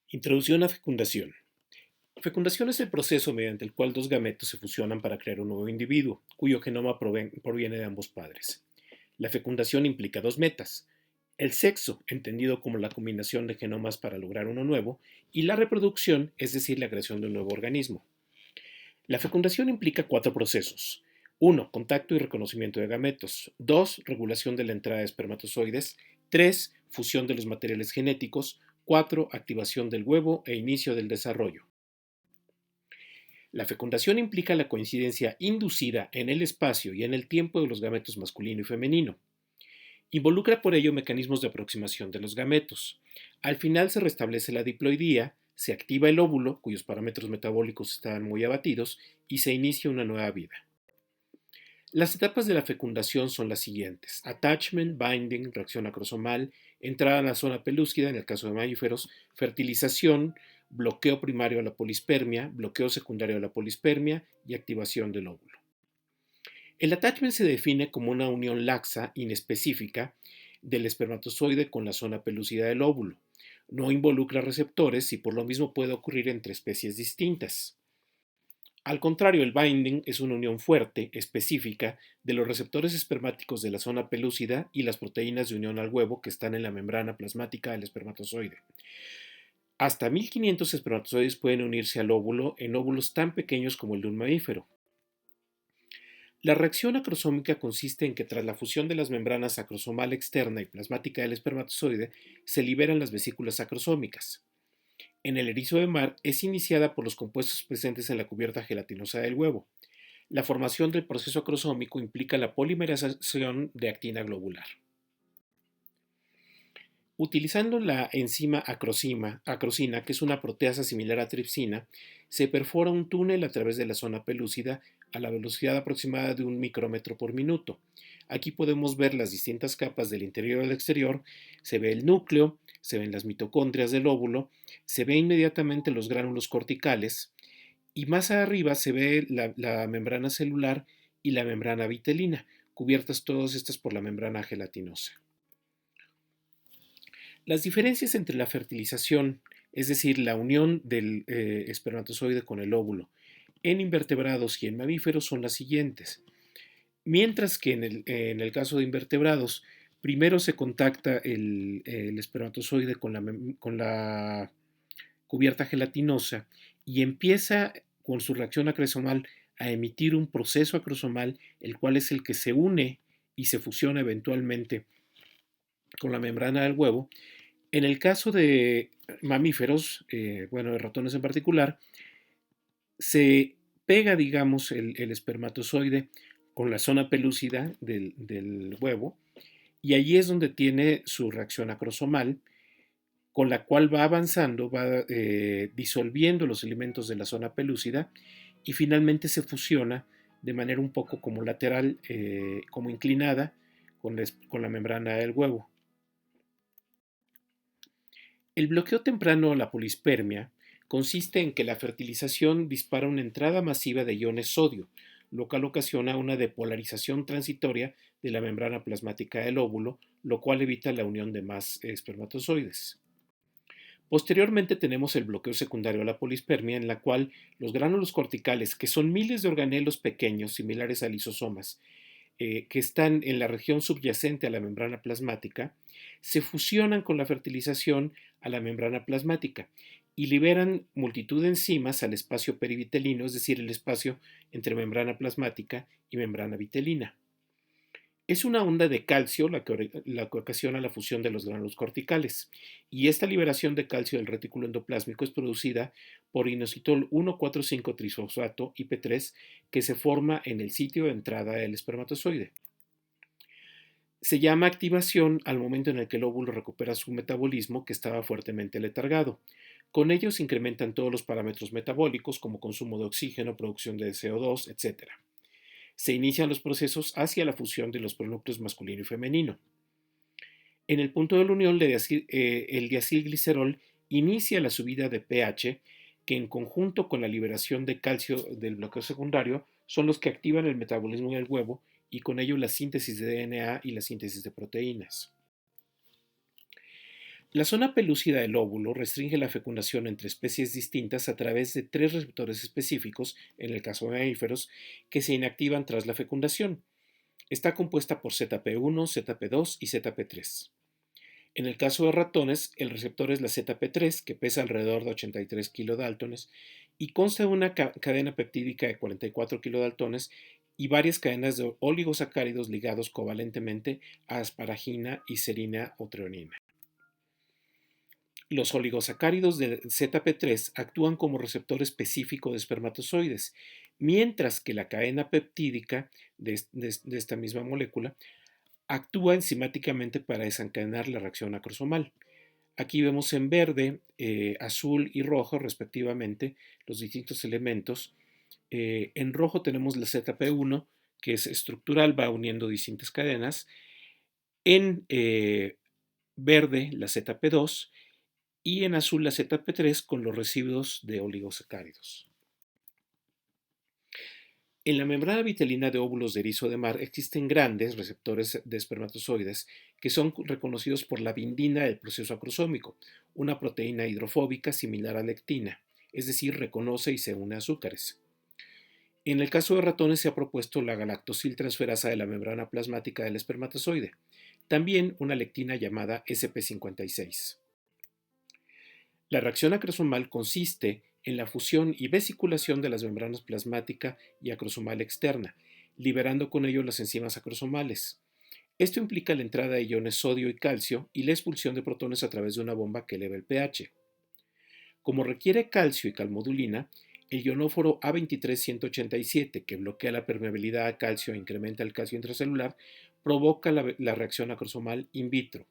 Introducción a fecundación. Fecundación es el proceso mediante el cual dos gametos se fusionan para crear un nuevo individuo, cuyo genoma proviene de ambos padres. La fecundación implica dos metas: el sexo, entendido como la combinación de genomas para lograr uno nuevo, y la reproducción, es decir, la creación de un nuevo organismo. La fecundación implica cuatro procesos. 1. Contacto y reconocimiento de gametos. 2. Regulación de la entrada de espermatozoides. 3. Fusión de los materiales genéticos. 4. Activación del huevo e inicio del desarrollo. La fecundación implica la coincidencia inducida en el espacio y en el tiempo de los gametos masculino y femenino. Involucra por ello mecanismos de aproximación de los gametos. Al final se restablece la diploidía, se activa el óvulo, cuyos parámetros metabólicos están muy abatidos, y se inicia una nueva vida. Las etapas de la fecundación son las siguientes: attachment, binding, reacción acrosomal, entrada a la zona pelúcida en el caso de mamíferos, fertilización, bloqueo primario a la polispermia, bloqueo secundario a la polispermia y activación del óvulo. El attachment se define como una unión laxa, inespecífica, del espermatozoide con la zona pelúcida del óvulo. No involucra receptores y por lo mismo puede ocurrir entre especies distintas. Al contrario, el binding es una unión fuerte, específica, de los receptores espermáticos de la zona pelúcida y las proteínas de unión al huevo que están en la membrana plasmática del espermatozoide. Hasta 1500 espermatozoides pueden unirse al óvulo en óvulos tan pequeños como el de un mamífero. La reacción acrosómica consiste en que tras la fusión de las membranas acrosomal externa y plasmática del espermatozoide se liberan las vesículas acrosómicas. En el erizo de mar es iniciada por los compuestos presentes en la cubierta gelatinosa del huevo. La formación del proceso acrosómico implica la polimerización de actina globular. Utilizando la enzima acrosina, que es una proteasa similar a tripsina, se perfora un túnel a través de la zona pelúcida a la velocidad aproximada de 1 micrómetro por minuto. Aquí podemos ver las distintas capas del interior al exterior, se ve el núcleo, se ven las mitocondrias del óvulo, se ve inmediatamente los gránulos corticales y más arriba se ve la membrana celular y la membrana vitelina, cubiertas todas estas por la membrana gelatinosa. Las diferencias entre la fertilización, es decir, la unión del espermatozoide con el óvulo, en invertebrados y en mamíferos son las siguientes. Mientras que en el caso de invertebrados, primero se contacta el espermatozoide con la cubierta gelatinosa y empieza con su reacción acrosomal a emitir un proceso acrosomal, el cual es el que se une y se fusiona eventualmente con la membrana del huevo. En el caso de mamíferos, de ratones en particular, se pega, digamos, el espermatozoide con la zona pelúcida del huevo y allí es donde tiene su reacción acrosomal, con la cual va avanzando, va disolviendo los elementos de la zona pelúcida y finalmente se fusiona de manera un poco como lateral, como inclinada, con la membrana del huevo. El bloqueo temprano a la polispermia consiste en que la fertilización dispara una entrada masiva de iones sodio, lo cual ocasiona una depolarización transitoria de la membrana plasmática del óvulo, lo cual evita la unión de más espermatozoides. Posteriormente tenemos el bloqueo secundario a la polispermia, en la cual los gránulos corticales, que son miles de organelos pequeños similares a lisosomas, que están en la región subyacente a la membrana plasmática, se fusionan con la fertilización a la membrana plasmática y liberan multitud de enzimas al espacio perivitelino, es decir, el espacio entre membrana plasmática y membrana vitelina. Es una onda de calcio la que ocasiona la fusión de los gránulos corticales, y esta liberación de calcio del retículo endoplásmico es producida por inositol 1,4,5-trisfosfato IP3, que se forma en el sitio de entrada del espermatozoide. Se llama activación al momento en el que el óvulo recupera su metabolismo, que estaba fuertemente letargado. Con ello se incrementan todos los parámetros metabólicos como consumo de oxígeno, producción de CO2, etc. Se inician los procesos hacia la fusión de los pronúcleos masculino y femenino. En el punto de la unión, el diacilglicerol inicia la subida de pH, que en conjunto con la liberación de calcio del bloqueo secundario son los que activan el metabolismo del huevo y con ello la síntesis de DNA y la síntesis de proteínas. La zona pelúcida del óvulo restringe la fecundación entre especies distintas a través de tres receptores específicos, en el caso de mamíferos, que se inactivan tras la fecundación. Está compuesta por ZP1, ZP2 y ZP3. En el caso de ratones, el receptor es la ZP3, que pesa alrededor de 83 kilodaltones y consta de una cadena peptídica de 44 kilodaltones y varias cadenas de oligosacáridos ligados covalentemente a asparagina y serina o treonina. Los oligosacáridos de ZP3 actúan como receptor específico de espermatozoides, mientras que la cadena peptídica de esta misma molécula actúa enzimáticamente para desencadenar la reacción acrosomal. Aquí vemos en verde, azul y rojo, respectivamente, los distintos elementos. En rojo tenemos la ZP1, que es estructural, va uniendo distintas cadenas. En verde, la ZP2 y en azul la ZP3 con los residuos de oligosacáridos. En la membrana vitelina de óvulos de erizo de mar existen grandes receptores de espermatozoides que son reconocidos por la bindina del proceso acrosómico, una proteína hidrofóbica similar a la lectina, es decir, reconoce y se une a azúcares. En el caso de ratones se ha propuesto la galactosiltransferasa de la membrana plasmática del espermatozoide, también una lectina llamada SP56. La reacción acrosomal consiste en la fusión y vesiculación de las membranas plasmática y acrosomal externa, liberando con ello las enzimas acrosomales. Esto implica la entrada de iones sodio y calcio y la expulsión de protones a través de una bomba que eleva el pH. Como requiere calcio y calmodulina, el ionóforo A23187, que bloquea la permeabilidad a calcio e incrementa el calcio intracelular, provoca la reacción acrosomal in vitro.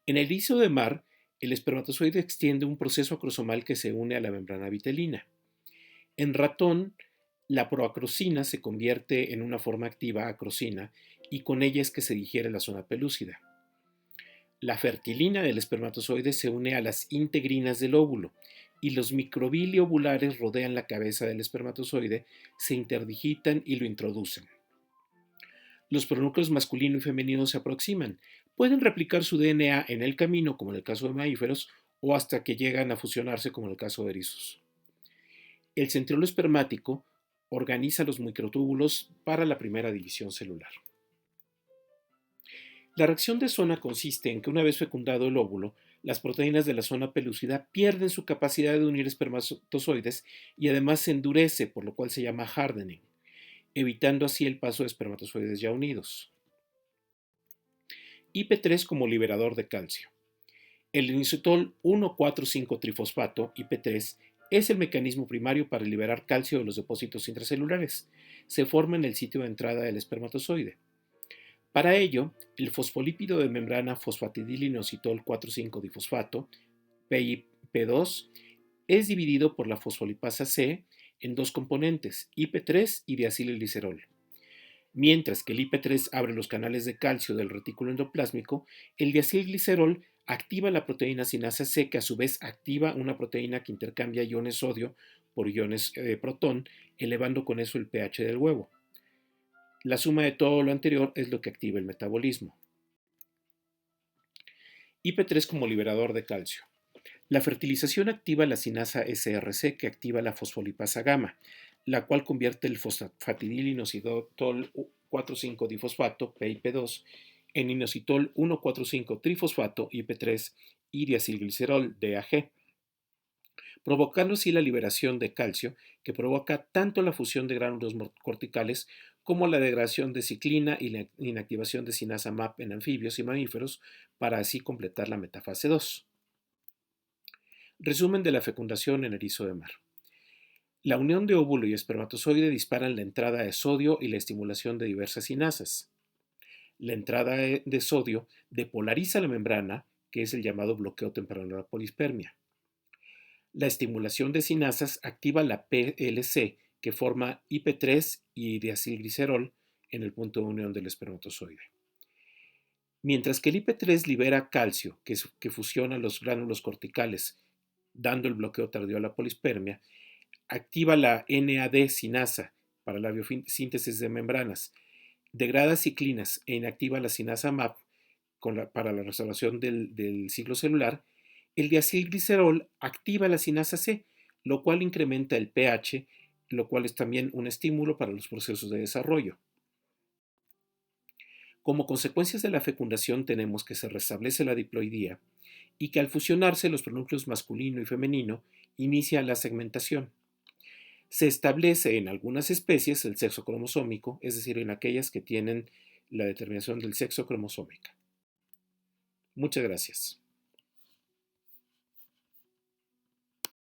En el erizo de mar, el espermatozoide extiende un proceso acrosomal que se une a la membrana vitelina. En ratón, la proacrosina se convierte en una forma activa acrosina y con ella es que se digiere la zona pelúcida. La fertilina del espermatozoide se une a las integrinas del óvulo y los microvilli ovulares rodean la cabeza del espermatozoide, se interdigitan y lo introducen. Los pronúcleos masculino y femenino se aproximan. Pueden replicar su DNA en el camino, como en el caso de mamíferos, o hasta que llegan a fusionarse, como en el caso de erizos. El centriolo espermático organiza los microtúbulos para la primera división celular. La reacción de zona consiste en que una vez fecundado el óvulo, las proteínas de la zona pelúcida pierden su capacidad de unir espermatozoides y además se endurece, por lo cual se llama hardening, evitando así el paso de espermatozoides ya unidos. IP3 como liberador de calcio. El inositol 1,4,5-trifosfato, IP3, es el mecanismo primario para liberar calcio de los depósitos intracelulares. Se forma en el sitio de entrada del espermatozoide. Para ello, el fosfolípido de membrana fosfatidilinositol 4,5-difosfato, PIP2, es dividido por la fosfolipasa C en dos componentes, IP3 y diacilglicerol. Mientras que el IP3 abre los canales de calcio del retículo endoplásmico, el diacilglicerol activa la proteína sinasa C, que a su vez activa una proteína que intercambia iones sodio por iones protón, elevando con eso el pH del huevo. La suma de todo lo anterior es lo que activa el metabolismo. IP3 como liberador de calcio. La fertilización activa la sinasa SRC, que activa la fosfolipasa gamma, la cual convierte el fosfatidilinositol 4,5-difosfato, PIP2, en inositol 1,4,5-trifosfato, IP3, y diacilglicerol, DAG, provocando así la liberación de calcio, que provoca tanto la fusión de gránulos corticales como la degradación de ciclina y la inactivación de sinasa MAP en anfibios y mamíferos, para así completar la metafase 2. Resumen de la fecundación en erizo de mar. La unión de óvulo y espermatozoide disparan la entrada de sodio y la estimulación de diversas sinasas. La entrada de sodio depolariza la membrana, que es el llamado bloqueo temprano de la polispermia. La estimulación de sinasas activa la PLC, que forma IP3 y diacilglicerol en el punto de unión del espermatozoide. Mientras que el IP3 libera calcio, que fusiona los gránulos corticales, dando el bloqueo tardío a la polispermia, activa la NAD sinasa para la biosíntesis de membranas, degrada ciclinas e inactiva la sinasa MAP, para la restauración del ciclo celular, el diacilglicerol activa la sinasa C, lo cual incrementa el pH, lo cual es también un estímulo para los procesos de desarrollo. Como consecuencias de la fecundación tenemos que se restablece la diploidía y que al fusionarse los pronúcleos masculino y femenino inicia la segmentación. Se establece en algunas especies el sexo cromosómico, es decir, en aquellas que tienen la determinación del sexo cromosómica. Muchas gracias.